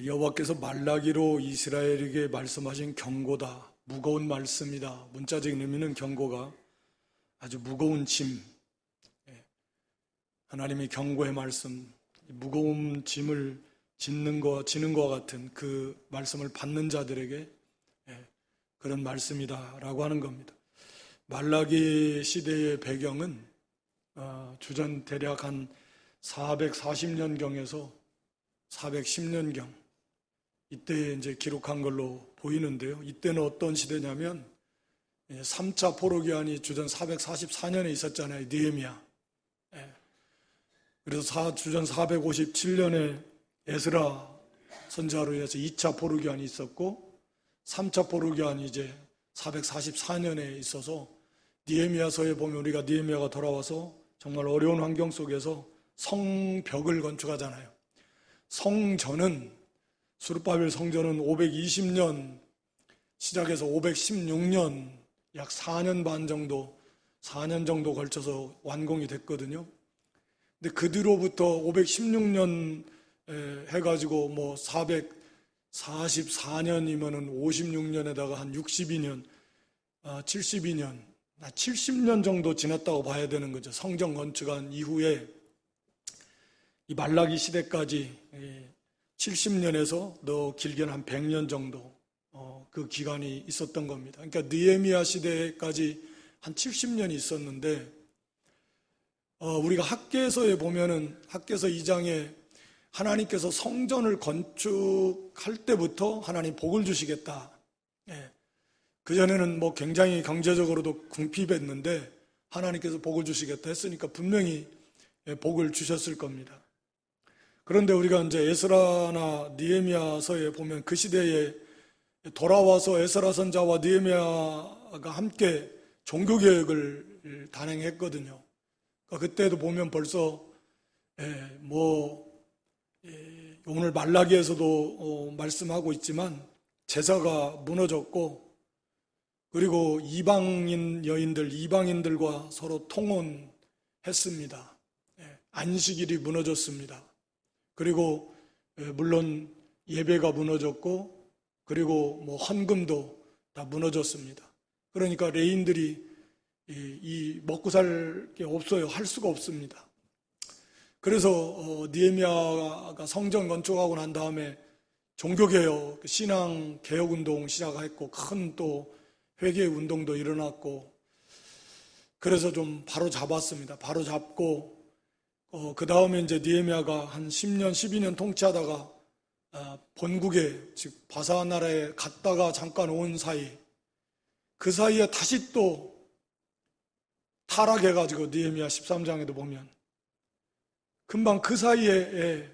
여호와께서 말라기로 이스라엘에게 말씀하신 경고다. 무거운 말씀이다. 문자적인 의미는 경고가 아주 무거운 짐, 하나님의 경고의 말씀, 무거운 짐을 지는 것과 같은 그 말씀을 받는 자들에게 그런 말씀이다라고 하는 겁니다. 말라기 시대의 배경은 주전 대략 한 440년경에서 410년경 이때 이제 기록한 걸로 보이는데요. 이때는 어떤 시대냐면 3차 포로기한이 주전 444년에 있었잖아요. 느헤미야. 그래서 주전 457년에 에스라 선지자로 인해서 2차 포로기한이 있었고 3차 포로기한이 이제 444년에 있어서 느헤미야서에 보면 우리가 느헤미야가 돌아와서 정말 어려운 환경 속에서 성벽을 건축하잖아요. 성전은 스룹바벨 성전은 520년 시작해서 516년 약 4년 반 정도 4년 정도 걸쳐서 완공이 됐거든요. 근데 그 뒤로부터 516년 해가지고 뭐 444년이면은 56년에다가 한 62년, 72년, 70년 정도 지났다고 봐야 되는 거죠. 성전 건축한 이후에 이 말라기 시대까지 70년에서 더 길게는 한 100년 정도 그 기간이 있었던 겁니다. 그러니까 느헤미야 시대까지 한 70년이 있었는데 우리가 학개서에 보면은 학개서 2장에 하나님께서 성전을 건축할 때부터 하나님 복을 주시겠다. 그전에는 뭐 굉장히 경제적으로도 궁핍했는데 하나님께서 복을 주시겠다 했으니까 분명히 복을 주셨을 겁니다. 그런데 우리가 이제 에스라나 느헤미야서에 보면 그 시대에 돌아와서 에스라 선지자와 느헤미야가 함께 종교개혁을 단행했거든요. 그러니까 그때도 보면 벌써 오늘 말라기에서도 말씀하고 있지만 제사가 무너졌고 그리고 이방인 여인들, 이방인들과 서로 통혼했습니다. 안식일이 무너졌습니다. 그리고 물론 예배가 무너졌고 그리고 뭐 헌금도 다 무너졌습니다. 그러니까 레인들이 이 먹고 살 게 없어요. 할 수가 없습니다. 그래서 느헤미야가 성전 건축하고 난 다음에 종교개혁, 신앙개혁운동 시작했고 큰 또 회개운동도 일어났고 그래서 좀 바로 잡았습니다. 바로 잡고 그 다음에 이제 느헤미야가 한 10년, 12년 통치하다가 본국에 즉 바사한 나라에 갔다가 잠깐 온 사이 그 사이에 다시 또 타락해가지고 느헤미야 13장에도 보면 금방 그 사이에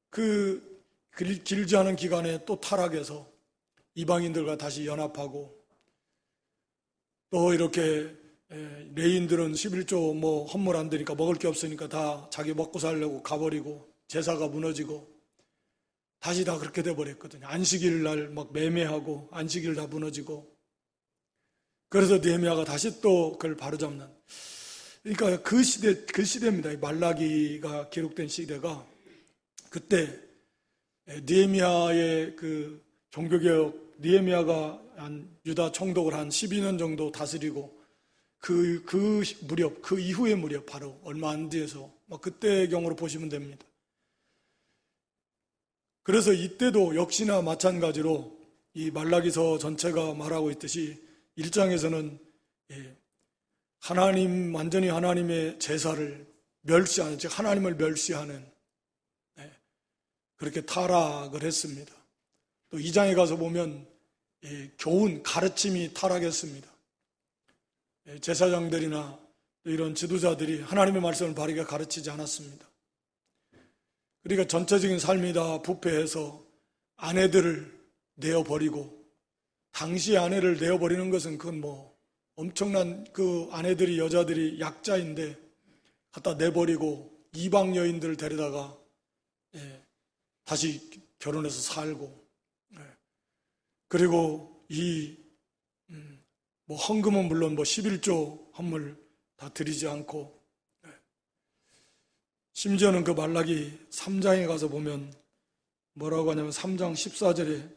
그 길지 않은 기간에 또 타락해서 이방인들과 다시 연합하고 또 이렇게 레인들은 11조 뭐 헌물 안 되니까 먹을 게 없으니까 다 자기 먹고 살려고 가버리고 제사가 무너지고 다시 다 그렇게 돼버렸거든요. 안식일 날 막 매매하고 안식일 다 무너지고 그래서 느헤미야가 다시 또 그걸 바로잡는 그러니까 그 시대입니다. 말라기가 기록된 시대가 그때 느헤미야의 그 종교개혁 느헤미야가 한 유다 총독을 한 12년 정도 다스리고 그 무렵, 그 이후의 무렵 바로 얼마 안 뒤에서 그때 경우로 보시면 됩니다. 그래서 이때도 역시나 마찬가지로 이 말라기서 전체가 말하고 있듯이 1장에서는 하나님, 완전히 하나님의 제사를 멸시하는, 즉 하나님을 멸시하는 그렇게 타락을 했습니다. 또 2장에 가서 보면 교훈, 가르침이 타락했습니다. 제사장들이나 이런 지도자들이 하나님의 말씀을 바르게 가르치지 않았습니다. 그러니까 전체적인 삶이 다 부패해서 아내들을 내어버리고 당시 아내를 내어버리는 것은 그건 뭐 엄청난 그 아내들이 여자들이 약자인데 갖다 내버리고 이방 여인들을 데려다가 다시 결혼해서 살고 그리고 뭐 헌금은 물론 뭐 11조 헌물 다 드리지 않고 심지어는 그 말라기 3장에 가서 보면 뭐라고 하냐면 3장 14절에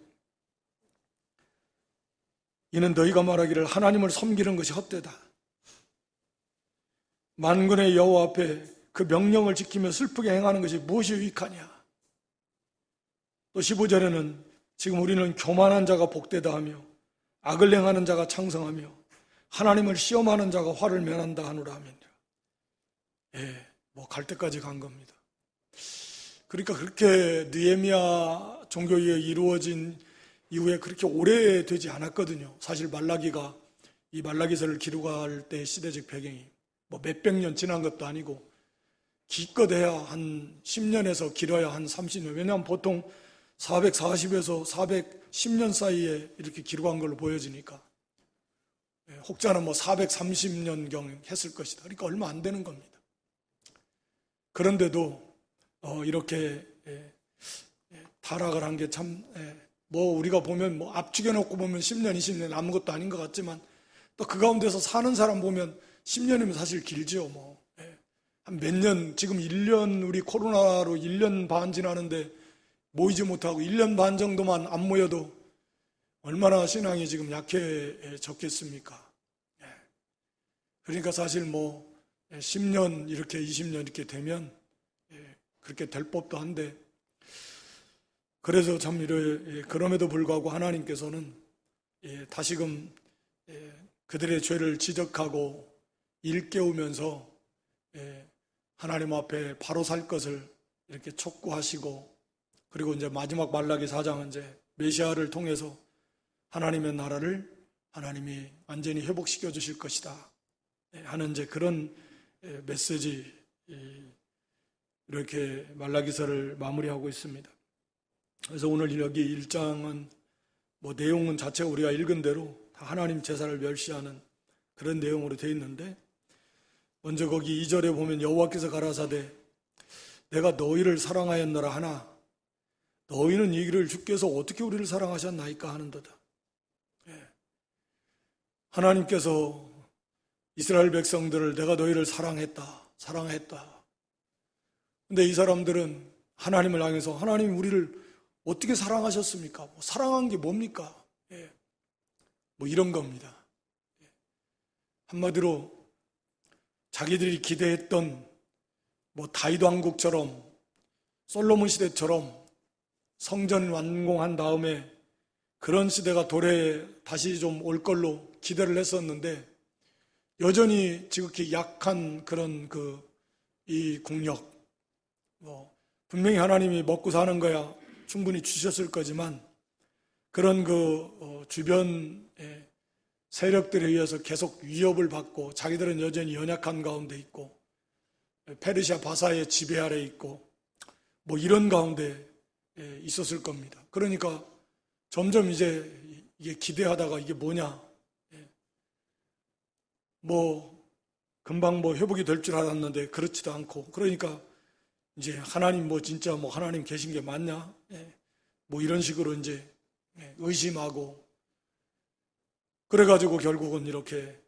이는 너희가 말하기를 하나님을 섬기는 것이 헛되다. 만군의 여호와 앞에 그 명령을 지키며 슬프게 행하는 것이 무엇이 유익하냐. 또 15절에는 지금 우리는 교만한 자가 복되다 하며 악을 행하는 자가 창성하며 하나님을 시험하는 자가 화를 면한다 하노라 하면 뭐 갈 때까지 간 겁니다. 그러니까 그렇게 느헤미야 종교에 이루어진 이후에 그렇게 오래되지 않았거든요. 사실 말라기가 이 말라기서를 기록할 때 시대적 배경이 뭐 몇백 년 지난 것도 아니고 기껏해야 한 10년에서 길어야 한 30년. 왜냐하면 보통 440에서 410년 사이에 이렇게 기록한 걸로 보여지니까 혹자는 뭐 430년경 했을 것이다. 그러니까 얼마 안 되는 겁니다. 그런데도 이렇게 타락을 한 게 참 뭐 우리가 보면 뭐 압축해 놓고 보면 10년, 20년 아무것도 아닌 것 같지만 또 그 가운데서 사는 사람 보면 10년이면 사실 길죠. 뭐 한 몇 년, 지금 1년 우리 코로나로 1년 반 지나는데 모이지 못하고 1년 반 정도만 안 모여도 얼마나 신앙이 지금 약해졌겠습니까? 그러니까 사실 뭐 10년 이렇게 20년 이렇게 되면 그렇게 될 법도 한데 그래서 참 그럼에도 불구하고 하나님께서는 다시금 그들의 죄를 지적하고 일깨우면서 하나님 앞에 바로 살 것을 이렇게 촉구하시고 그리고 이제 마지막 말라기 4장은 이제 메시아를 통해서 하나님의 나라를 하나님이 완전히 회복시켜 주실 것이다 하는 이제 그런 메시지 이렇게 말라기서를 마무리하고 있습니다. 그래서 오늘 여기 1장은 뭐 내용은 자체가 우리가 읽은 대로 다 하나님 제사를 멸시하는 그런 내용으로 되어 있는데 먼저 거기 2절에 보면 여호와께서 가라사대 내가 너희를 사랑하였노라 하나 너희는 이기를 주께서 어떻게 우리를 사랑하셨나이까 하는도다. 하나님께서 이스라엘 백성들을 내가 너희를 사랑했다. 근데 이 사람들은 하나님을 향해서 하나님 우리를 어떻게 사랑하셨습니까? 뭐 사랑한 게 뭡니까? 뭐 이런 겁니다. 한마디로 자기들이 기대했던 뭐 다윗 왕국처럼 솔로몬 시대처럼 성전 완공한 다음에 그런 시대가 도래에 다시 좀 올 걸로 기대를 했었는데 여전히 지극히 약한 그런 이 국력 뭐 분명히 하나님이 먹고 사는 거야 충분히 주셨을 거지만 그런 주변 세력들에 의해서 계속 위협을 받고 자기들은 여전히 연약한 가운데 있고 페르시아 바사의 지배 아래 있고 뭐 이런 가운데 있었을 겁니다. 그러니까 점점 이제 이게 기대하다가 이게 뭐냐 뭐 금방 뭐 회복이 될 줄 알았는데 그렇지도 않고 그러니까 이제 하나님 뭐 진짜 뭐 하나님 계신 게 맞냐 뭐 이런 식으로 이제 의심하고 그래가지고 결국은 이렇게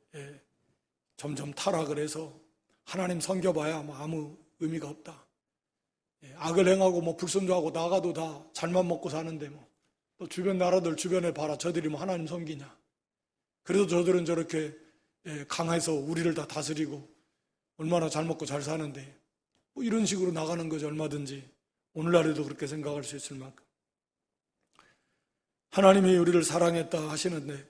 점점 타락을 해서 하나님 섬겨봐야 뭐 아무 의미가 없다. 악을 행하고 뭐 불순종하고 나가도 다 잘만 먹고 사는데 뭐 또 주변 나라들 주변에 봐라 저들이 뭐 하나님 섬기냐. 그래도 저들은 저렇게 강해서 우리를 다 다스리고 얼마나 잘 먹고 잘 사는데 뭐 이런 식으로 나가는 거죠. 얼마든지 오늘날에도 그렇게 생각할 수 있을 만큼 하나님이 우리를 사랑했다 하시는데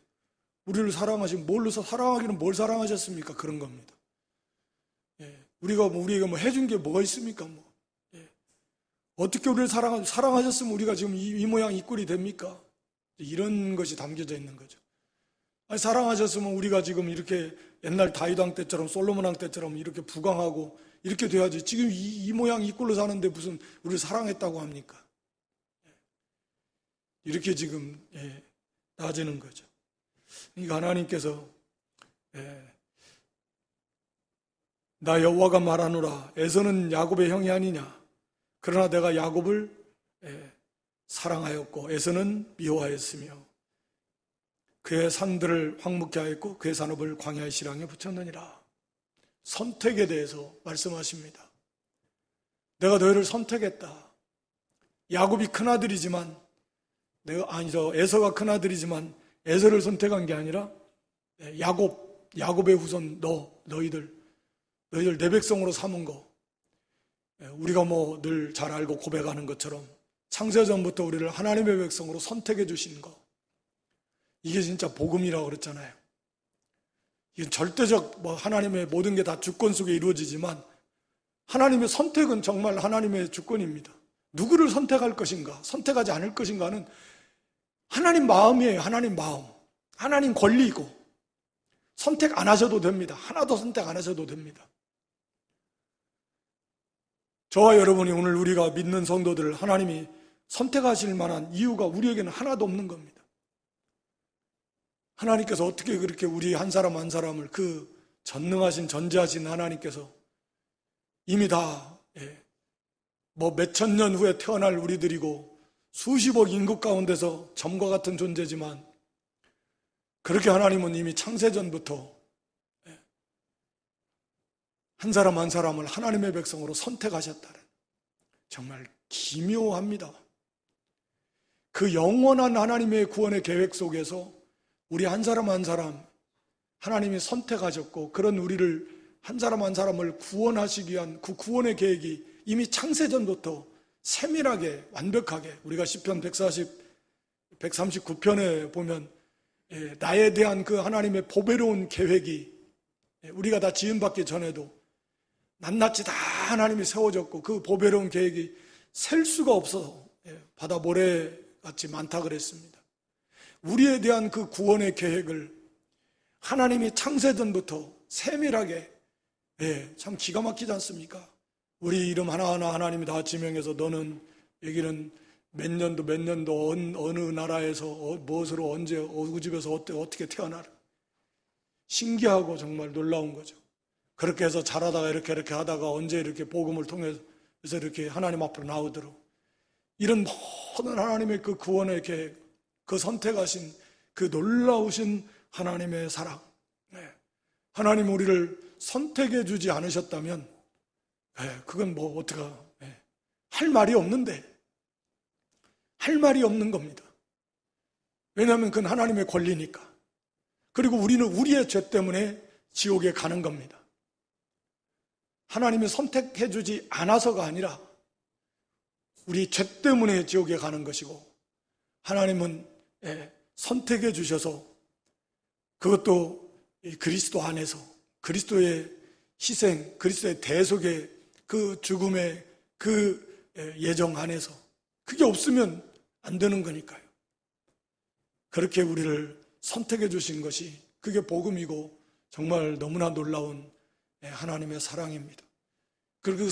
우리를 사랑하시면 뭘로서 사랑하기는 뭘 사랑하셨습니까? 그런 겁니다. 우리가 우리에게 뭐 해준 게 뭐가 있습니까? 뭐 어떻게 우리를 사랑하셨으면 우리가 지금 이 모양 이 꼴이 됩니까? 이런 것이 담겨져 있는 거죠. 아니, 사랑하셨으면 우리가 지금 이렇게 옛날 다윗 왕 때처럼 솔로몬 왕 때처럼 이렇게 부강하고 이렇게 돼야지. 지금 이 모양 이 꼴로 사는데 무슨 우리를 사랑했다고 합니까? 이렇게 지금 나아지는 거죠. 그러니까 하나님께서 나 여호와가 말하노라 에서는 야곱의 형이 아니냐. 그러나 내가 야곱을 사랑하였고 에서는 미워하였으며 그의 산들을 황무케 하였고 그의 산업을 광야의 실황에 붙였느니라. 선택에 대해서 말씀하십니다. 내가 너희를 선택했다. 야곱이 큰아들이지만 에서가 큰아들이지만 에서를 선택한 게 아니라 야곱의 후손 너희들 내 백성으로 삼은 거, 우리가 뭐 늘 잘 알고 고백하는 것처럼 창세전부터 우리를 하나님의 백성으로 선택해 주신 거, 이게 진짜 복음이라고 그랬잖아요. 이건 절대적 하나님의 모든 게 다 주권 속에 이루어지지만 하나님의 선택은 정말 하나님의 주권입니다. 누구를 선택할 것인가, 선택하지 않을 것인가는 하나님 마음이에요. 하나님 마음, 하나님 권리이고 선택 안 하셔도 됩니다. 하나도 선택 안 하셔도 됩니다. 저와 여러분이 오늘 우리가 믿는 성도들을 하나님이 선택하실 만한 이유가 우리에게는 하나도 없는 겁니다. 하나님께서 어떻게 그렇게 우리 한 사람 한 사람을 그 전능하신 전지하신 하나님께서 이미 다 몇천 년 후에 태어날 우리들이고 수십억 인구 가운데서 점과 같은 존재지만 그렇게 하나님은 이미 창세전부터 한 사람 한 사람을 하나님의 백성으로 선택하셨다는, 정말 기묘합니다. 그 영원한 하나님의 구원의 계획 속에서 우리 한 사람 한 사람 하나님이 선택하셨고, 그런 우리를 한 사람 한 사람을 구원하시기 위한 그 구원의 계획이 이미 창세전부터 세밀하게 완벽하게, 우리가 시편 139편에 보면 나에 대한 그 하나님의 보배로운 계획이 우리가 다 지음받기 전에도 낱낱이 다 하나님이 세워졌고, 그 보배로운 계획이 셀 수가 없어서 바다 모래같이 많다 그랬습니다. 우리에 대한 그 구원의 계획을 하나님이 창세전부터 세밀하게, 참 기가 막히지 않습니까? 우리 이름 하나하나 하나님이 다 지명해서 너는 여기는 몇 년도 어느 나라에서 무엇으로 언제 어느 집에서 어떻게 태어나라. 신기하고 정말 놀라운 거죠. 그렇게 해서 자라다가 이렇게 하다가 언제 이렇게 복음을 통해서 이렇게 하나님 앞으로 나오도록, 이런 모든 하나님의 그 구원의 계획, 그 선택하신 그 놀라우신 하나님의 사랑, 하나님 우리를 선택해 주지 않으셨다면 그건 뭐 어떡하, 할 말이 없는데, 할 말이 없는 겁니다. 왜냐하면 그건 하나님의 권리니까. 그리고 우리는 우리의 죄 때문에 지옥에 가는 겁니다. 하나님이 선택해 주지 않아서가 아니라 우리 죄 때문에 지옥에 가는 것이고, 하나님은 선택해 주셔서, 그것도 그리스도 안에서 그리스도의 희생, 그리스도의 대속의 그 죽음의 그 예정 안에서, 그게 없으면 안 되는 거니까요. 그렇게 우리를 선택해 주신 것이, 그게 복음이고 정말 너무나 놀라운 하나님의 사랑입니다. 그리고 그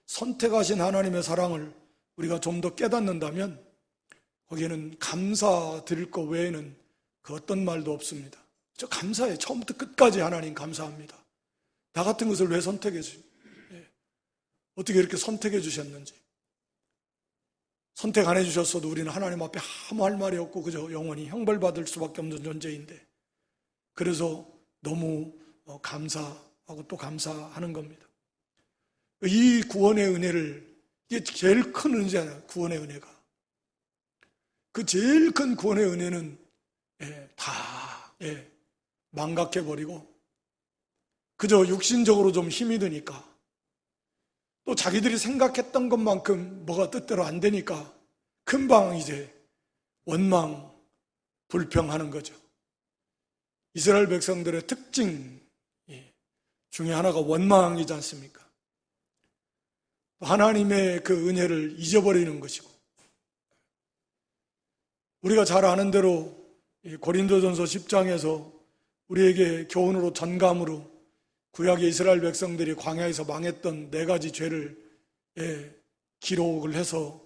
선택하신 하나님의 사랑을 우리가 좀 더 깨닫는다면 거기에는 감사드릴 것 외에는 그 어떤 말도 없습니다. 저 감사해요. 처음부터 끝까지 하나님 감사합니다. 나 같은 것을 왜 선택해 주십니까? 어떻게 이렇게 선택해 주셨는지. 선택 안 해주셨어도 우리는 하나님 앞에 아무 할 말이 없고 그저 영원히 형벌받을 수밖에 없는 존재인데, 그래서 너무 감사하고 또 감사하는 겁니다. 이 구원의 은혜를, 이게 제일 큰 은혜잖아요. 구원의 은혜가. 그 제일 큰 구원의 은혜는 다 망각해버리고 그저 육신적으로 좀 힘이 드니까, 또 자기들이 생각했던 것만큼 뭐가 뜻대로 안 되니까 금방 이제 원망, 불평하는 거죠. 이스라엘 백성들의 특징 중에 하나가 원망이지 않습니까? 하나님의 그 은혜를 잊어버리는 것이고, 우리가 잘 아는 대로 고린도전서 10장에서 우리에게 교훈으로 전감으로 구약의 이스라엘 백성들이 광야에서 망했던 4가지 죄를 기록을 해서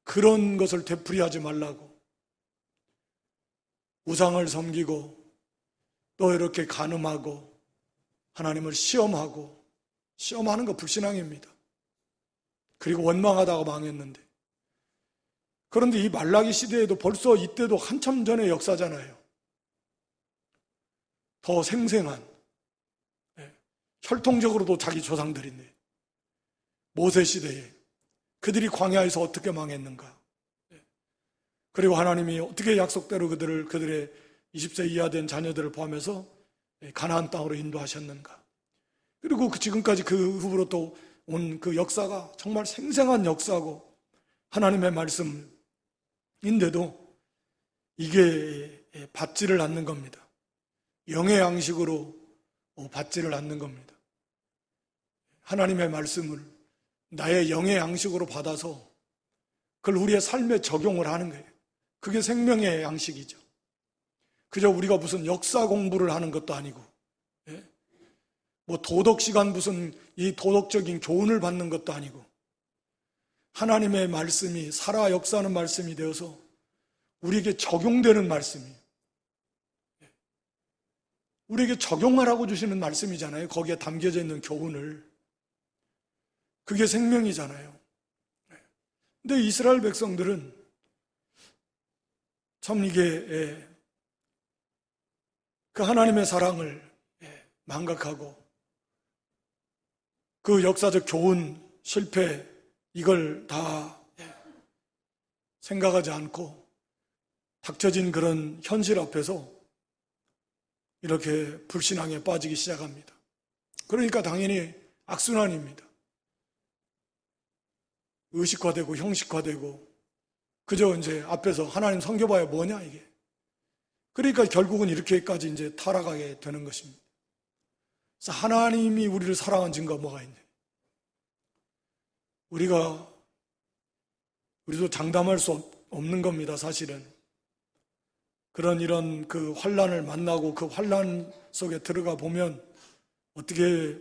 그런 것을 되풀이하지 말라고, 우상을 섬기고 또 이렇게 간음하고 하나님을 시험하는 거 불신앙입니다. 그리고 원망하다가 망했는데, 그런데 이 말라기 시대에도 벌써 이때도 한참 전의 역사잖아요. 더 생생한, 혈통적으로도 자기 조상들인데, 모세 시대에 그들이 광야에서 어떻게 망했는가? 그리고 하나님이 어떻게 약속대로 그들의 20세 이하 된 자녀들을 포함해서 가나안 땅으로 인도하셨는가? 그리고 지금까지 그 후로 또 온 그 역사가 정말 생생한 역사고 하나님의 말씀인데도 이게 받지를 않는 겁니다. 영의 양식으로 받지를 않는 겁니다. 하나님의 말씀을 나의 영의 양식으로 받아서 그걸 우리의 삶에 적용을 하는 거예요. 그게 생명의 양식이죠. 그저 우리가 무슨 역사 공부를 하는 것도 아니고, 뭐 도덕 시간 무슨 이 도덕적인 교훈을 받는 것도 아니고, 하나님의 말씀이 살아 역사하는 말씀이 되어서 우리에게 적용되는 말씀이에요. 우리에게 적용하라고 주시는 말씀이잖아요. 거기에 담겨져 있는 교훈을. 그게 생명이잖아요. 근데 이스라엘 백성들은 참 이게 그 하나님의 사랑을 망각하고 그 역사적 교훈, 실패 이걸 다 생각하지 않고 닥쳐진 그런 현실 앞에서 이렇게 불신앙에 빠지기 시작합니다. 그러니까 당연히 악순환입니다. 의식화되고 형식화되고 그저 이제 앞에서 하나님 섬겨봐야 뭐냐 이게. 그러니까 결국은 이렇게까지 이제 타락하게 되는 것입니다. 그래서 하나님이 우리를 사랑한 증거가 뭐가 있냐? 우리도 장담할 수 없는 겁니다, 사실은. 이런 그 환란을 만나고 그 환란 속에 들어가 보면 어떻게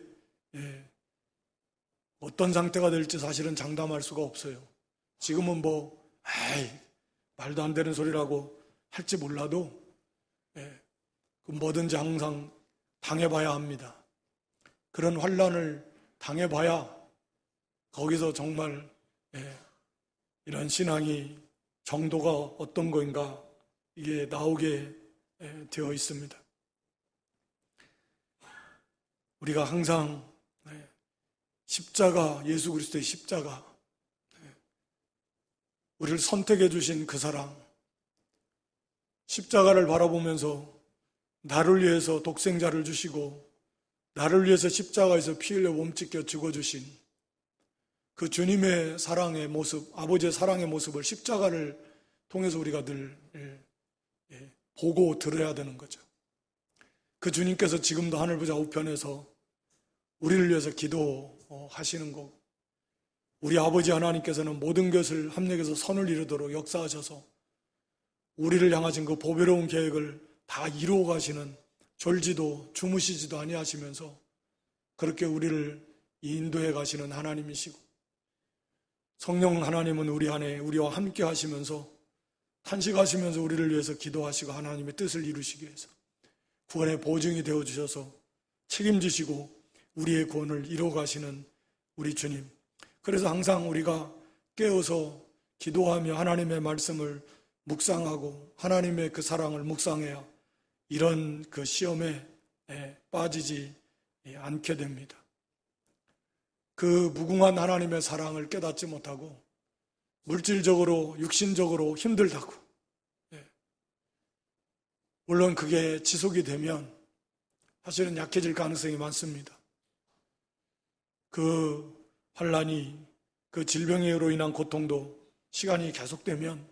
어떤 상태가 될지 사실은 장담할 수가 없어요. 지금은 말도 안 되는 소리라고 할지 몰라도 뭐든지 항상 당해봐야 합니다. 그런 환란을 당해봐야 거기서 정말 이런 신앙이 정도가 어떤 거인가 이게 나오게 되어 있습니다. 우리가 항상 십자가, 예수 그리스도의 십자가, 우리를 선택해 주신 그 사랑, 십자가를 바라보면서 나를 위해서 독생자를 주시고 나를 위해서 십자가에서 피 흘려 몸찢겨 죽어주신 그 주님의 사랑의 모습, 아버지의 사랑의 모습을 십자가를 통해서 우리가 늘 보고 들어야 되는 거죠. 그 주님께서 지금도 하늘보좌 우편에서 우리를 위해서 기도하시는 거고, 우리 아버지 하나님께서는 모든 것을 합력해서 선을 이루도록 역사하셔서 우리를 향하신 그 보배로운 계획을 다 이루어 가시는, 졸지도 주무시지도 아니하시면서 그렇게 우리를 인도해 가시는 하나님이시고, 성령 하나님은 우리 안에 우리와 함께 하시면서 탄식하시면서 우리를 위해서 기도하시고 하나님의 뜻을 이루시기 위해서 구원의 보증이 되어주셔서 책임지시고 우리의 구원을 이루어 가시는 우리 주님. 그래서 항상 우리가 깨어서 기도하며 하나님의 말씀을 묵상하고 하나님의 그 사랑을 묵상해야 이런 그 시험에 빠지지 않게 됩니다. 그 무궁한 하나님의 사랑을 깨닫지 못하고 물질적으로 육신적으로 힘들다고, 물론 그게 지속이 되면 사실은 약해질 가능성이 많습니다. 그 환란이, 그 질병으로 인한 고통도 시간이 계속되면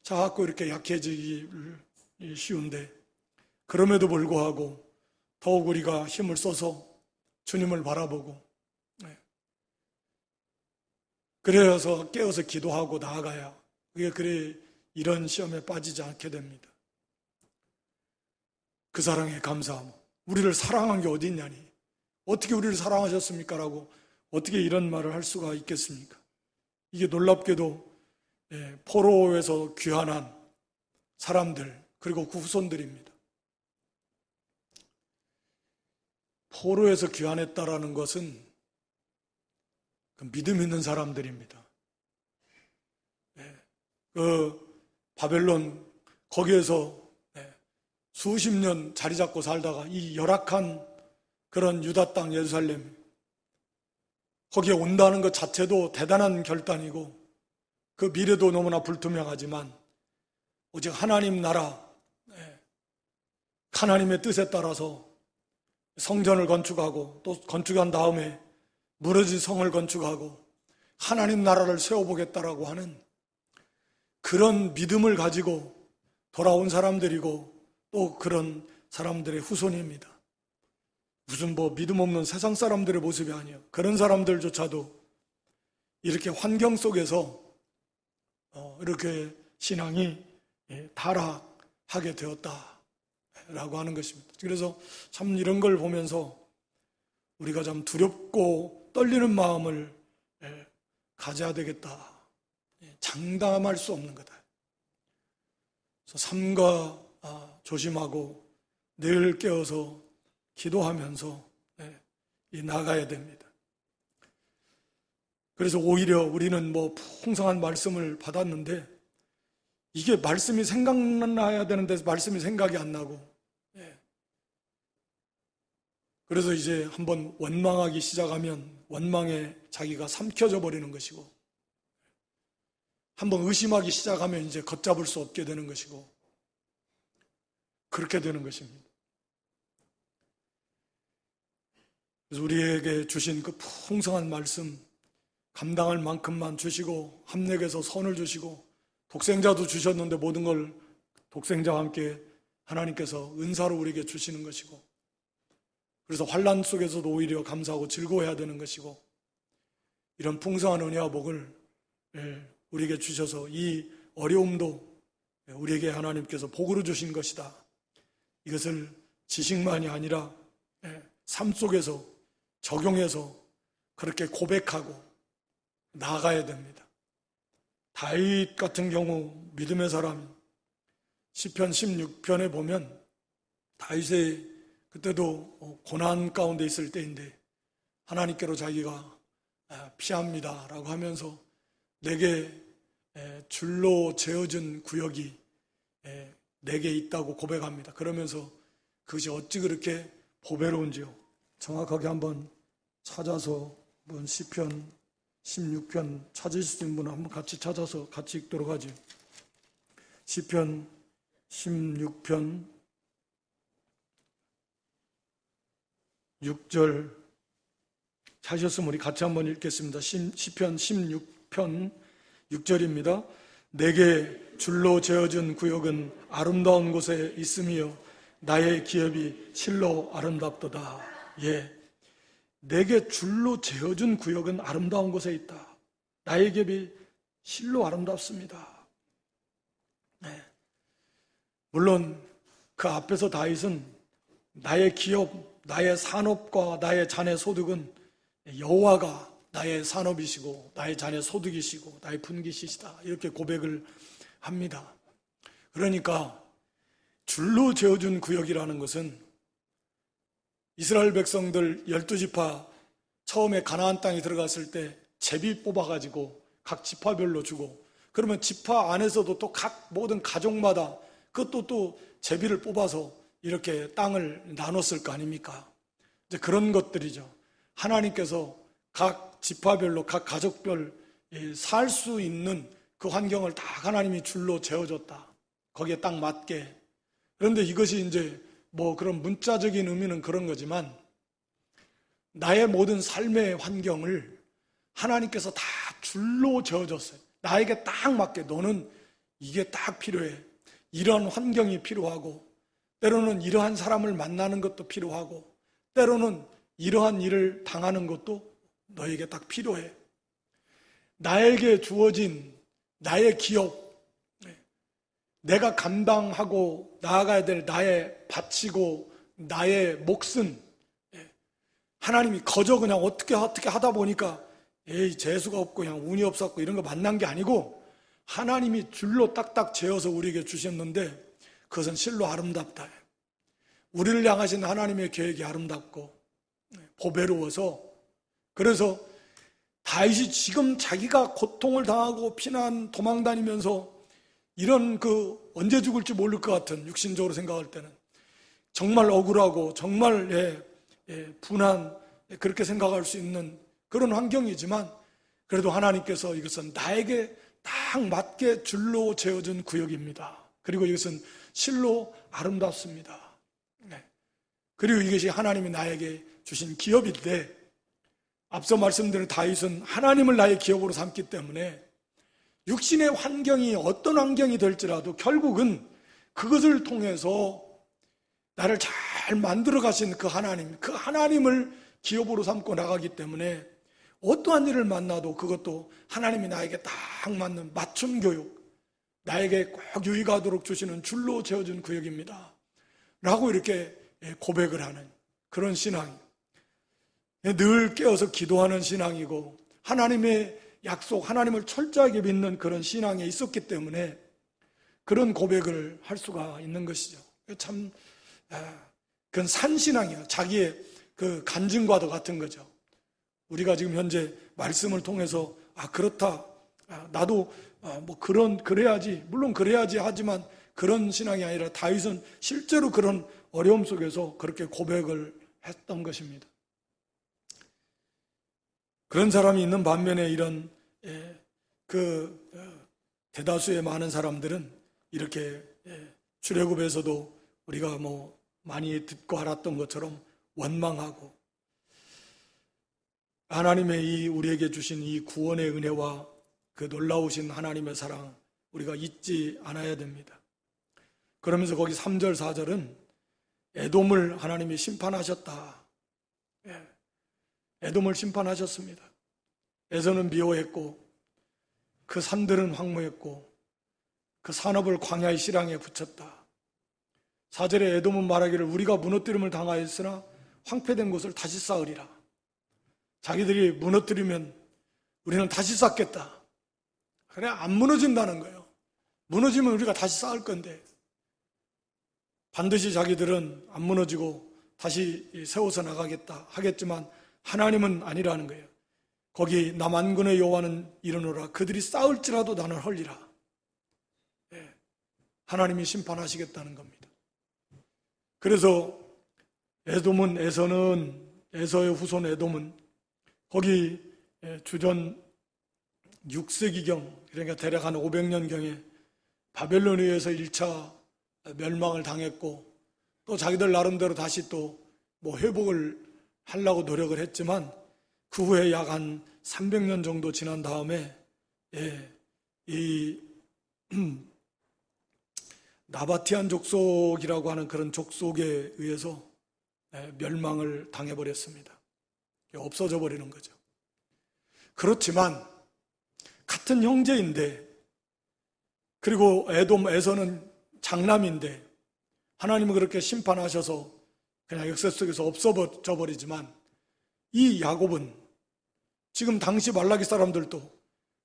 자꾸 이렇게 약해지기 쉬운데, 그럼에도 불구하고 더욱 우리가 힘을 써서 주님을 바라보고 그래서 깨어서 기도하고 나아가야 그래 이런 시험에 빠지지 않게 됩니다. 그 사랑에 감사하고, 우리를 사랑한 게 어디 있냐니, 어떻게 우리를 사랑하셨습니까? 라고 어떻게 이런 말을 할 수가 있겠습니까? 이게 놀랍게도 포로에서 귀환한 사람들, 그리고 그 후손들입니다. 포로에서 귀환했다라는 것은 그 믿음 있는 사람들입니다. 그 바벨론 거기에서 수십 년 자리 잡고 살다가 이 열악한 그런 유다 땅 예루살렘, 거기에 온다는 것 자체도 대단한 결단이고 그 미래도 너무나 불투명하지만 오직 하나님 나라, 하나님의 뜻에 따라서 성전을 건축하고 또 건축한 다음에 무너진 성을 건축하고 하나님 나라를 세워보겠다라고 하는 그런 믿음을 가지고 돌아온 사람들이고 또 그런 사람들의 후손입니다. 무슨 믿음 없는 세상 사람들의 모습이 아니에요. 그런 사람들조차도 이렇게 환경 속에서 이렇게 신앙이 타락하게 되었다라고 하는 것입니다. 그래서 참 이런 걸 보면서 우리가 참 두렵고 떨리는 마음을 가져야 되겠다. 장담할 수 없는 거다. 그래서 삼가 조심하고 늘 깨어서 기도하면서 나가야 됩니다. 그래서 오히려 우리는 풍성한 말씀을 받았는데 이게 말씀이 생각나야 되는데 말씀이 생각이 안 나고 그래서 이제 한번 원망하기 시작하면 원망에 자기가 삼켜져 버리는 것이고 한번 의심하기 시작하면 이제 걷잡을 수 없게 되는 것이고 그렇게 되는 것입니다. 그래서 우리에게 주신 그 풍성한 말씀 감당할 만큼만 주시고 함락에서 선을 주시고 독생자도 주셨는데 모든 걸 독생자와 함께 하나님께서 은사로 우리에게 주시는 것이고 그래서 환난 속에서도 오히려 감사하고 즐거워해야 되는 것이고 이런 풍성한 은혜와 복을 우리에게 주셔서 이 어려움도 우리에게 하나님께서 복으로 주신 것이다. 이것을 지식만이 아니라 삶 속에서 적용해서 그렇게 고백하고 나아가야 됩니다. 다윗 같은 경우 믿음의 사람 시편 16편에 보면 다윗의 그때도 고난 가운데 있을 때인데 하나님께로 자기가 피합니다 라고 하면서 내게 줄로 재어준 구역이 내게 있다고 고백합니다. 그러면서 그것이 어찌 그렇게 보배로운지요. 정확하게 한번 찾아서 시편 16편 찾으실 수 있는 분은 한번 같이 찾아서 같이 읽도록 하죠. 시편 16편 6절 찾으셨으면 우리 같이 한번 읽겠습니다. 시편 16편 6절입니다. 내게 줄로 재어준 구역은 아름다운 곳에 있으며 나의 기업이 실로 아름답도다. 내게 줄로 재어준 구역은 아름다운 곳에 있다. 나의 기업이 실로 아름답습니다. 물론 그 앞에서 다윗은 나의 기업, 나의 산업과 나의 자녀 소득은 여호와가 나의 산업이시고 나의 자녀 소득이시고 나의 분깃이시다 이렇게 고백을 합니다. 그러니까 줄로 재어준 구역이라는 것은 이스라엘 백성들 12지파 처음에 가나안 땅에 들어갔을 때 제비 뽑아가지고 각 지파별로 주고 그러면 지파 안에서도 또 각 모든 가족마다 그것도 또 제비를 뽑아서 이렇게 땅을 나눴을 거 아닙니까? 이제 그런 것들이죠. 하나님께서 각 지파별로 각 가족별 살 수 있는 그 환경을 다 하나님이 줄로 재어줬다. 거기에 딱 맞게. 그런데 이것이 이제 그런 문자적인 의미는 그런 거지만 나의 모든 삶의 환경을 하나님께서 다 줄로 재어줬어요. 나에게 딱 맞게 너는 이게 딱 필요해. 이런 환경이 필요하고 때로는 이러한 사람을 만나는 것도 필요하고 때로는 이러한 일을 당하는 것도 너에게 딱 필요해. 나에게 주어진 나의 기업, 내가 감당하고 나아가야 될 나의 바치고 나의 몫은 하나님이 거저 그냥 어떻게 하다 보니까 재수가 없고 그냥 운이 없었고 이런 거 만난 게 아니고 하나님이 줄로 딱딱 재어서 우리에게 주셨는데 그것은 실로 아름답다. 우리를 향하신 하나님의 계획이 아름답고 보배로워서 그래서 다윗이 지금 자기가 고통을 당하고 피난 도망 다니면서 이런 언제 죽을지 모를 것 같은 육신적으로 생각할 때는 정말 억울하고 정말 분한 그렇게 생각할 수 있는 그런 환경이지만 그래도 하나님께서 이것은 나에게 딱 맞게 줄로 재어준 구역입니다. 그리고 이것은 실로 아름답습니다. 네. 그리고 이것이 하나님이 나에게 주신 기업인데, 앞서 말씀드린 다윗은 하나님을 나의 기업으로 삼기 때문에 육신의 환경이 어떤 환경이 될지라도 결국은 그것을 통해서 나를 잘 만들어 가신 그 하나님을 기업으로 삼고 나가기 때문에 어떠한 일을 만나도 그것도 하나님이 나에게 딱 맞는 맞춤 교육, 나에게 꼭 유익하도록 주시는 줄로 재어준 구역입니다 라고 이렇게 고백을 하는 그런 신앙, 늘 깨어서 기도하는 신앙이고 하나님의 약속, 하나님을 철저하게 믿는 그런 신앙에 있었기 때문에 그런 고백을 할 수가 있는 것이죠. 참 그건 산신앙이에요. 자기의 그 간증과도 같은 거죠. 우리가 지금 현재 말씀을 통해서 그렇다, 나도 뭐 그래야지, 물론 그래야지 하지만 그런 신앙이 아니라 다윗은 실제로 그런 어려움 속에서 그렇게 고백을 했던 것입니다. 그런 사람이 있는 반면에 이런 대다수의 많은 사람들은 이렇게 출애굽에서도 우리가 뭐 많이 듣고 알았던 것처럼 원망하고 하나님의 우리에게 주신 이 구원의 은혜와 그 놀라우신 하나님의 사랑 우리가 잊지 않아야 됩니다. 그러면서 거기 3절 4절은 에돔을 하나님이 심판하셨다. 에돔을 심판하셨습니다. 에서는 미워했고 그 산들은 황무했고 그 산업을 광야의 실황에 붙였다. 4절에 에돔은 말하기를 우리가 무너뜨림을 당하였으나 황폐된 곳을 다시 쌓으리라. 자기들이 무너뜨리면 우리는 다시 쌓겠다. 그래, 안 무너진다는 거예요. 무너지면 우리가 다시 쌓을 건데 반드시 자기들은 안 무너지고 다시 세워서 나가겠다 하겠지만 하나님은 아니라는 거예요. 거기 나 만군의 여호와는 이르노라 그들이 쌓을지라도 나는 헐리라. 하나님이 심판하시겠다는 겁니다. 그래서 에서의 후손 에돔은 거기 주전 6세기경, 그러니까 대략 한 500년경에 바벨론에 의해서 1차 멸망을 당했고 또 자기들 나름대로 다시 또 뭐 회복을 하려고 노력을 했지만 그 후에 약 한 300년 정도 지난 다음에 이 나바티안 족속이라고 하는 그런 족속에 의해서 멸망을 당해버렸습니다. 없어져 버리는 거죠. 그렇지만 같은 형제인데 그리고 에서는 장남인데 하나님은 그렇게 심판하셔서 그냥 역사 속에서 없어져 버리지만 이 야곱은 지금 당시 말라기 사람들도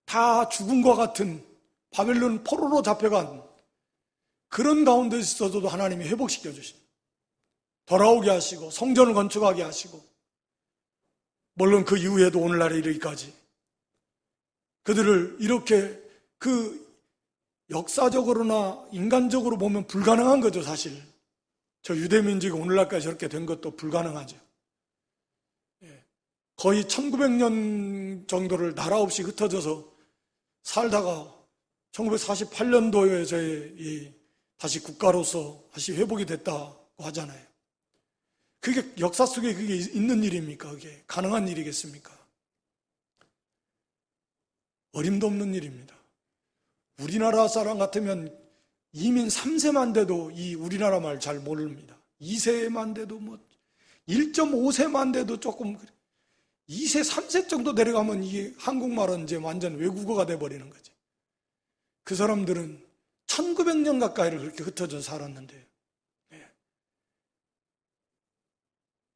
다 죽음과 같은 바벨론 포로로 잡혀간 그런 가운데 있어서도 하나님이 회복시켜 주신, 돌아오게 하시고 성전을 건축하게 하시고 물론 그 이후에도 오늘날에 이르기까지 그들을 이렇게 그 역사적으로나 인간적으로 보면 불가능한 거죠. 사실 저 유대민족이 오늘날까지 저렇게 된 것도 불가능하죠. 거의 1900년 정도를 나라 없이 흩어져서 살다가 1948년도에 저희 다시 국가로서 다시 회복이 됐다고 하잖아요. 그게 역사 속에 그게 있는 일입니까? 그게 가능한 일이겠습니까? 어림도 없는 일입니다. 우리나라 사람 같으면 이민 3세만 돼도 이 우리나라 말 잘 모릅니다. 2세만 돼도 뭐 1.5세만 돼도 조금 2세, 3세 정도 내려가면 이게 한국말은 이제 완전 외국어가 돼버리는 거지. 그 사람들은 1900년 가까이를 그렇게 흩어져 살았는데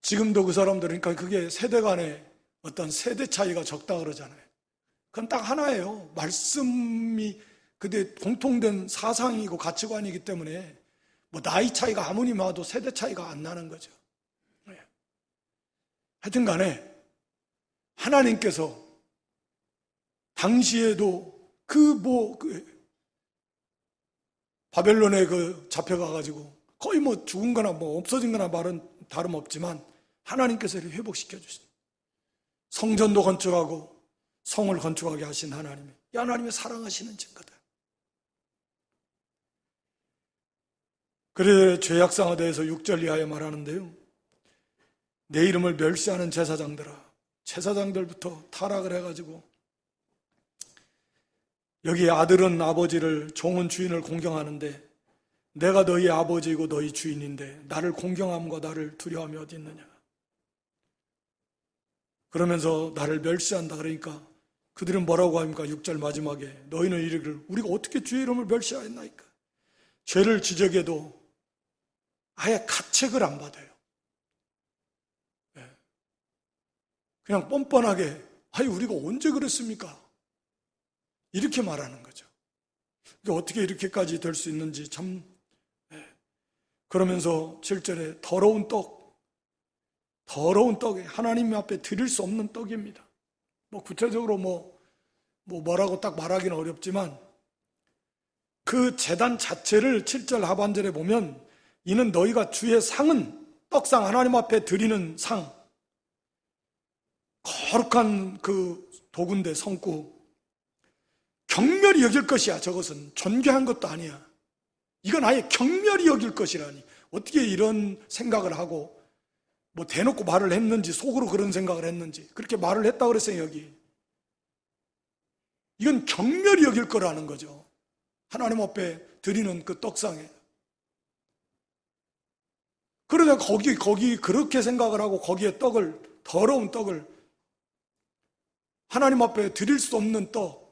지금도 그 사람들은 그러니까 그게 세대 간의 어떤 세대 차이가 적다 그러잖아요. 그건 딱 하나예요. 말씀이 그때 공통된 사상이고 가치관이기 때문에 뭐 나이 차이가 아무리 많아도 세대 차이가 안 나는 거죠. 하여튼 간에 하나님께서 당시에도 바벨론에 잡혀가가지고 거의 뭐 죽은 거나 뭐 없어진 거나 말은 다름없지만 하나님께서 이렇게 회복시켜 주신 성전도 건축하고 성을 건축하게 하신 하나님이, 이 하나님의 사랑하시는 증거다. 그래 죄악상에 대해서 6절 이하에 말하는데요, 내 이름을 멸시하는 제사장들아, 제사장들부터 타락을 해가지고 여기 아들은 아버지를, 종은 주인을 공경하는데 내가 너희 아버지이고 너희 주인인데 나를 공경함과 나를 두려움이 어디 있느냐. 그러면서 나를 멸시한다. 그러니까 그들은 뭐라고 합니까? 6절 마지막에 너희는 이르기를 우리가 어떻게 주의 이름을 멸시하였나이까. 죄를 지적해도 아예 가책을 안 받아요. 그냥 뻔뻔하게 아니 우리가 언제 그랬습니까? 이렇게 말하는 거죠. 어떻게 이렇게까지 될 수 있는지 참. 그러면서 7절에 더러운 떡이 하나님 앞에 드릴 수 없는 떡입니다. 구체적으로 뭐라고 딱 말하기는 어렵지만 그 제단 자체를 7절 하반절에 보면 이는 너희가 주의 상은 떡상, 하나님 앞에 드리는 상, 거룩한 그 도구인데 성구, 경멸히 여길 것이야. 저것은 존귀한 것도 아니야. 이건 아예 경멸히 여길 것이라니. 어떻게 이런 생각을 하고 대놓고 말을 했는지, 속으로 그런 생각을 했는지 그렇게 말을 했다고 그랬어요. 여기 이건 경멸히 여길 거라는 거죠. 하나님 앞에 드리는 그 떡상에. 그러다 거기 그렇게 생각을 하고 거기에 더러운 떡을, 하나님 앞에 드릴 수 없는 떡,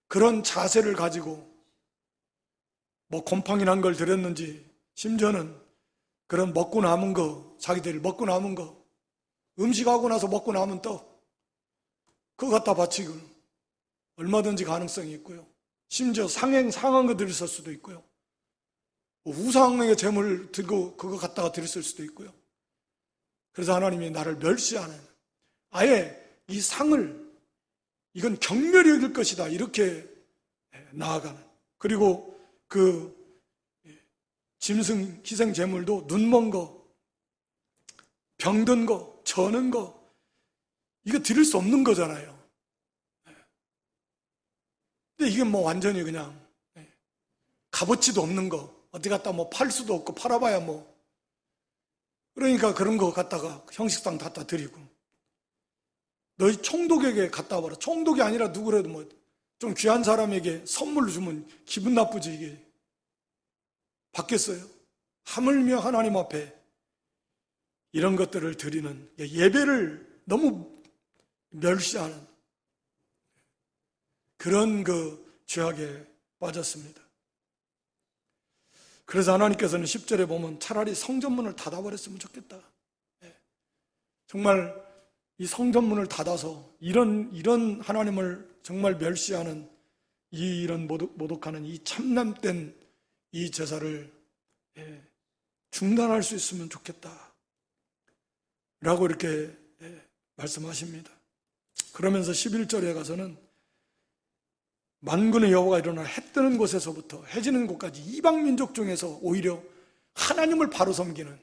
그런 자세를 가지고 곰팡이 난 걸 드렸는지, 심지어는 그런 먹고 남은 거, 자기들이 먹고 남은 거, 음식하고 나서 먹고 남은 떡, 그거 갖다 바치고 얼마든지 가능성이 있고요. 심지어 상한 거 드렸을 수도 있고요. 우상의 재물을 들고 그거 갖다가 드렸을 수도 있고요. 그래서 하나님이 나를 멸시하는, 아예 이 상을 이건 경멸히 여길 것이다 이렇게 나아가는. 그리고 그 짐승 희생 제물도 눈먼 거, 병든 거, 저는 거, 이거 드릴 수 없는 거잖아요. 근데 이게 완전히 그냥 값어치도 없는 거, 어디 갖다 팔 수도 없고 팔아봐야 그러니까 그런 거 갖다가 형식상 갖다 드리고, 너희 총독에게 갖다 봐라. 총독이 아니라 누구라도 좀 귀한 사람에게 선물을 주면 기분 나쁘지 이게. 받겠어요? 하물며 하나님 앞에 이런 것들을 드리는, 예배를 너무 멸시하는 그런 그 죄악에 빠졌습니다. 그래서 하나님께서는 10절에 보면 차라리 성전문을 닫아버렸으면 좋겠다. 정말 이 성전문을 닫아서 이런 하나님을 정말 멸시하는, 이런 모독하는 이 참남된 이 제사를 중단할 수 있으면 좋겠다 라고 이렇게 말씀하십니다. 그러면서 11절에 가서는 만군의 여호와가 일어나 해 뜨는 곳에서부터 해 지는 곳까지 이방 민족 중에서 오히려 하나님을 바로 섬기는,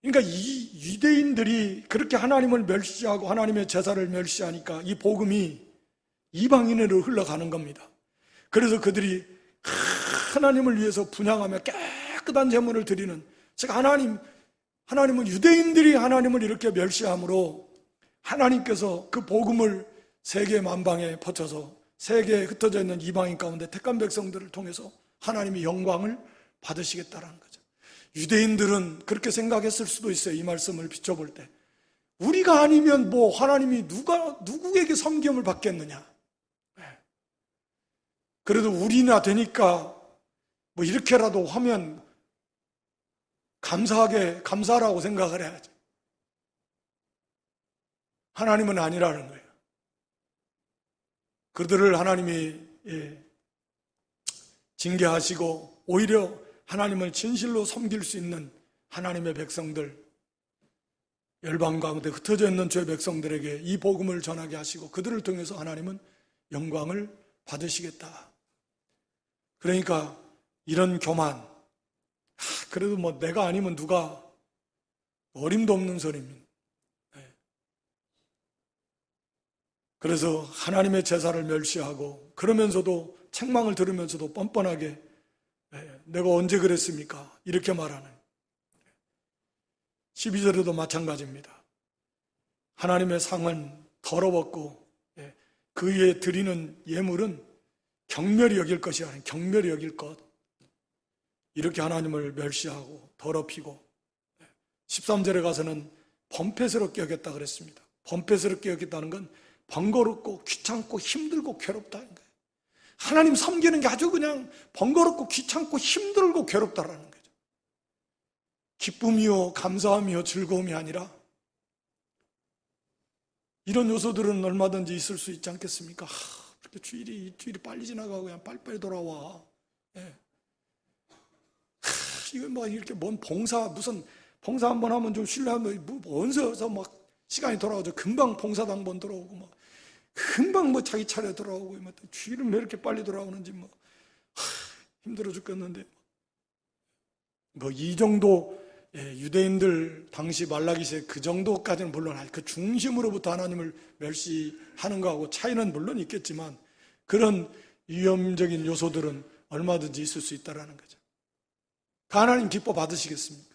그러니까 이 유대인들이 그렇게 하나님을 멸시하고 하나님의 제사를 멸시하니까 이 복음이 이방인으로 흘러가는 겁니다. 그래서 그들이 하나님을 위해서 분향하며 깨끗한 제물을 드리는, 즉 하나님은 유대인들이 하나님을 이렇게 멸시함으로 하나님께서 그 복음을 세계 만방에 퍼쳐서 세계에 흩어져 있는 이방인 가운데 택한 백성들을 통해서 하나님이 영광을 받으시겠다라는 거죠. 유대인들은 그렇게 생각했을 수도 있어요. 이 말씀을 비춰볼 때 우리가 아니면 하나님이 누구에게 섬김을 받겠느냐, 그래도 우리나 되니까 이렇게라도 하면 감사라고 생각을 해야지. 하나님은 아니라는 거예요. 그들을 하나님이 징계하시고 오히려 하나님을 진실로 섬길 수 있는 하나님의 백성들, 열방 가운데 흩어져 있는 죄 백성들에게 이 복음을 전하게 하시고 그들을 통해서 하나님은 영광을 받으시겠다. 그러니까 이런 교만, 그래도 내가 아니면 누가, 어림도 없는 소리입니다. 그래서 하나님의 제사를 멸시하고 그러면서도 책망을 들으면서도 뻔뻔하게 내가 언제 그랬습니까? 이렇게 말하는 12절에도 마찬가지입니다. 하나님의 상은 더러웠고 그 위에 드리는 예물은 경멸이 여길 것이 아닌 경멸이 여길 것, 이렇게 하나님을 멸시하고 더럽히고 13절에 가서는 범패스럽게 여겼다 그랬습니다. 범패스럽게 여겼다는 건 번거롭고 귀찮고 힘들고 괴롭다는 거예요. 하나님 섬기는 게 아주 그냥 번거롭고 귀찮고 힘들고 괴롭다라는 거죠. 기쁨이요 감사함이요 즐거움이 아니라 이런 요소들은 얼마든지 있을 수 있지 않겠습니까? 그렇게 주일이 빨리 지나가고 그냥 빨리빨리 돌아와. 이거 뭐 이렇게 무슨 봉사 한번 하면 좀 쉬려면 언제서 막 시간이 돌아오죠. 금방 봉사도 한번 들어오고 막 금방 뭐 자기 차례 돌아오고 뭐 주일은 왜 이렇게 빨리 돌아오는지 뭐 힘들어 죽겠는데 뭐 이 정도 유대인들 당시 말라기시에 그 정도까지는 물론 그 중심으로부터 하나님을 멸시하는 거하고 차이는 물론 있겠지만 그런 위험적인 요소들은 얼마든지 있을 수 있다는 거죠. 하나님 기뻐 받으시겠습니까?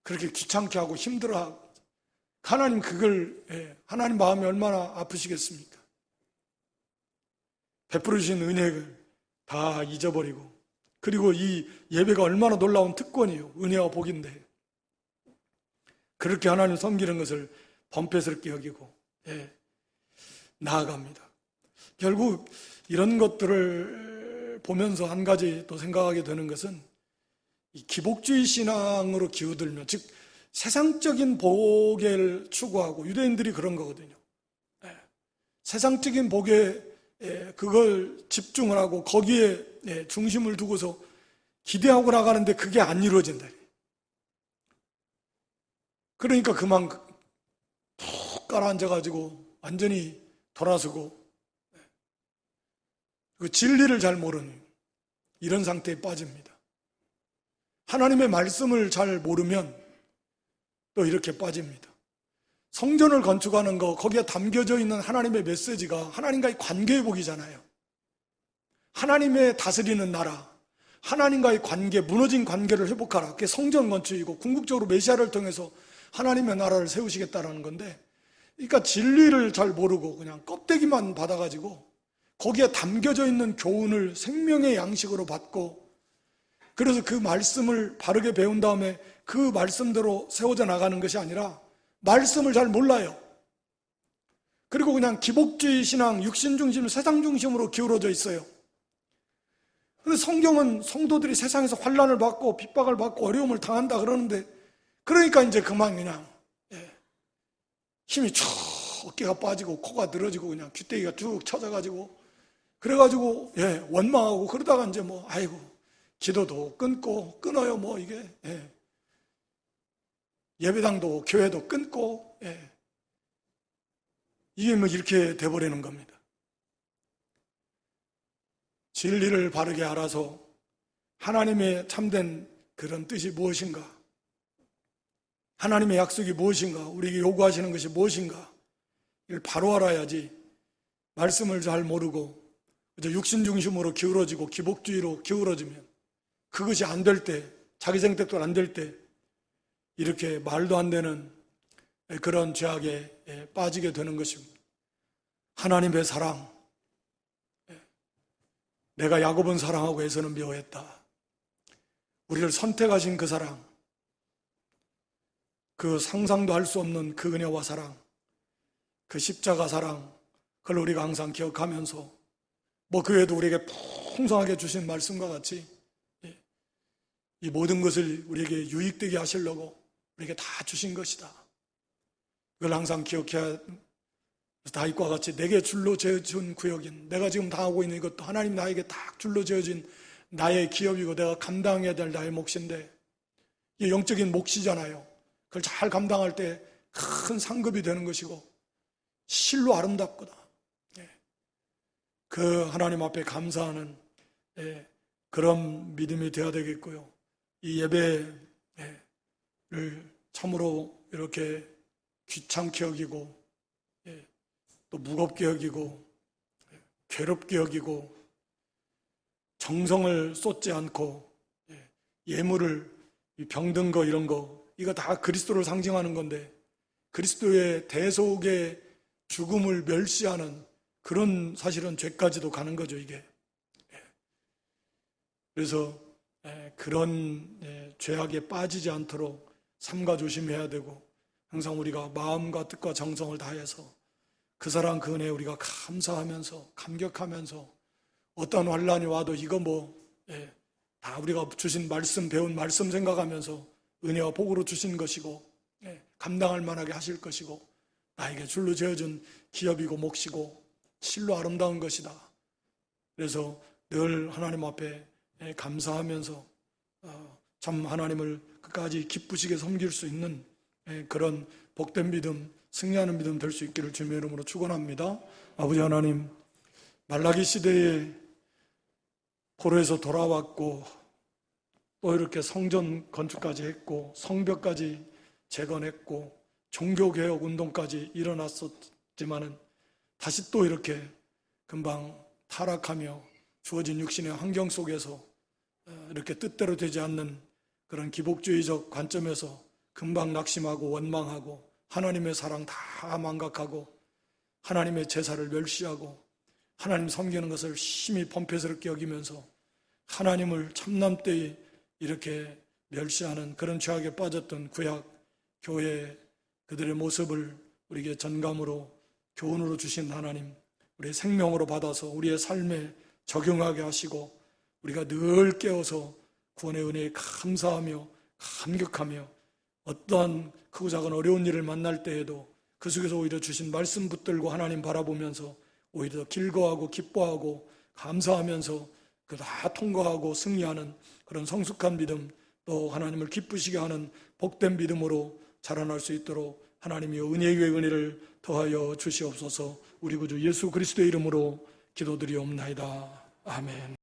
그렇게 귀찮게 하고 힘들어하고 하나님 하나님 마음이 얼마나 아프시겠습니까? 베풀으신 은혜를 다 잊어버리고 그리고 이 예배가 얼마나 놀라운 특권이요 은혜와 복인데 그렇게 하나님 섬기는 것을 범패스럽게 여기고 나아갑니다. 결국 이런 것들을 보면서 한 가지 또 생각하게 되는 것은 이 기복주의 신앙으로 기우들면 즉 세상적인 복을 추구하고 유대인들이 그런 거거든요. 세상적인 복에 그걸 집중을 하고 거기에 중심을 두고서 기대하고 나가는데 그게 안 이루어진다. 그러니까 그만 푹 깔아앉아가지고 완전히 돌아서고 그 진리를 잘 모르는 이런 상태에 빠집니다. 하나님의 말씀을 잘 모르면 또 이렇게 빠집니다. 성전을 건축하는 거 거기에 담겨져 있는 하나님의 메시지가 하나님과의 관계 회복이잖아요. 하나님의 다스리는 나라, 하나님과의 관계, 무너진 관계를 회복하라. 그게 성전 건축이고 궁극적으로 메시아를 통해서 하나님의 나라를 세우시겠다라는 건데, 그러니까 진리를 잘 모르고 그냥 껍데기만 받아가지고 거기에 담겨져 있는 교훈을 생명의 양식으로 받고, 그래서 그 말씀을 바르게 배운 다음에 그 말씀대로 세워져 나가는 것이 아니라 말씀을 잘 몰라요. 그리고 그냥 기복주의 신앙, 육신 중심, 세상 중심으로 기울어져 있어요. 그런데 성경은 성도들이 세상에서 환난을 받고 핍박을 받고 어려움을 당한다 그러는데, 그러니까 이제 그만 그냥 힘이 쭉 어깨가 빠지고 코가 늘어지고 그냥 귀때기가 쭉 쳐져가지고 그래가지고 원망하고 그러다가 이제 뭐 아이고 기도도 끊어요 뭐 이게 예배당도 교회도 끊고 이게 뭐 이렇게 돼버리는 겁니다. 진리를 바르게 알아서 하나님의 참된 그런 뜻이 무엇인가, 하나님의 약속이 무엇인가, 우리에게 요구하시는 것이 무엇인가 이걸 바로 알아야지. 말씀을 잘 모르고 육신 중심으로 기울어지고 기복주의로 기울어지면 그것이 안 될 때, 자기 생각대로 안 될 때 이렇게 말도 안 되는 그런 죄악에 빠지게 되는 것입니다. 하나님의 사랑, 내가 야곱은 사랑하고 에서는 미워했다. 우리를 선택하신 그 사랑, 그 상상도 할 수 없는 그 은혜와 사랑, 그 십자가 사랑, 그걸 우리가 항상 기억하면서 뭐 그 외에도 우리에게 풍성하게 주신 말씀과 같이 이 모든 것을 우리에게 유익되게 하시려고 우리에게 다 주신 것이다. 그걸 항상 기억해야, 다윗과 같이 내게 줄로 지어준 구역인, 내가 지금 당하고 있는 이것도 하나님 나에게 딱 줄로 지어진 나의 기업이고 내가 감당해야 될 나의 몫인데, 이게 영적인 몫이잖아요. 그걸 잘 감당할 때 큰 상급이 되는 것이고 실로 아름답구나. 그 하나님 앞에 감사하는 그런 믿음이 되어야 되겠고요. 이 예배를 참으로 이렇게 귀찮게 여기고 또 무겁게 여기고 괴롭게 여기고 정성을 쏟지 않고 예물을 병든 거 이런 거 이거 다 그리스도를 상징하는 건데 그리스도의 대속의 죽음을 멸시하는 그런 사실은 죄까지도 가는 거죠 이게. 그래서 그런 죄악에 빠지지 않도록 삼가 조심해야 되고 항상 우리가 마음과 뜻과 정성을 다해서 그 사랑 그 은혜에 우리가 감사하면서 감격하면서 어떤 환란이 와도 이거 다 우리가 주신 말씀 배운 말씀 생각하면서 은혜와 복으로 주신 것이고 감당할 만하게 하실 것이고 나에게 줄로 지어준 기업이고 몫이고 실로 아름다운 것이다. 그래서 늘 하나님 앞에 감사하면서 참 하나님을 끝까지 기쁘시게 섬길 수 있는 그런 복된 믿음, 승리하는 믿음 될 수 있기를 주님의 이름으로 축원합니다. 아버지 하나님, 말라기 시대에 포로에서 돌아왔고 또 이렇게 성전 건축까지 했고 성벽까지 재건했고 종교개혁 운동까지 일어났었지만은 다시 또 이렇게 금방 타락하며 주어진 육신의 환경 속에서 이렇게 뜻대로 되지 않는 그런 기복주의적 관점에서 금방 낙심하고 원망하고 하나님의 사랑 다 망각하고 하나님의 제사를 멸시하고 하나님 섬기는 것을 심히 범죄스럽게 여기면서 하나님을 참남되이 이렇게 멸시하는 그런 죄악에 빠졌던 구약 교회 그들의 모습을 우리에게 전감으로 교훈으로 주신 하나님, 우리의 생명으로 받아서 우리의 삶에 적용하게 하시고 우리가 늘 깨어서 구원의 은혜에 감사하며 감격하며 어떠한 크고 작은 어려운 일을 만날 때에도 그 속에서 오히려 주신 말씀 붙들고 하나님 바라보면서 오히려 즐거워하고 기뻐하고 감사하면서 그 다 통과하고 승리하는 그런 성숙한 믿음, 또 하나님을 기쁘시게 하는 복된 믿음으로 자라날 수 있도록 하나님이 은혜 위에 은혜를 더하여 주시옵소서. 우리 구주 예수 그리스도의 이름으로 기도드리옵나이다. 아멘.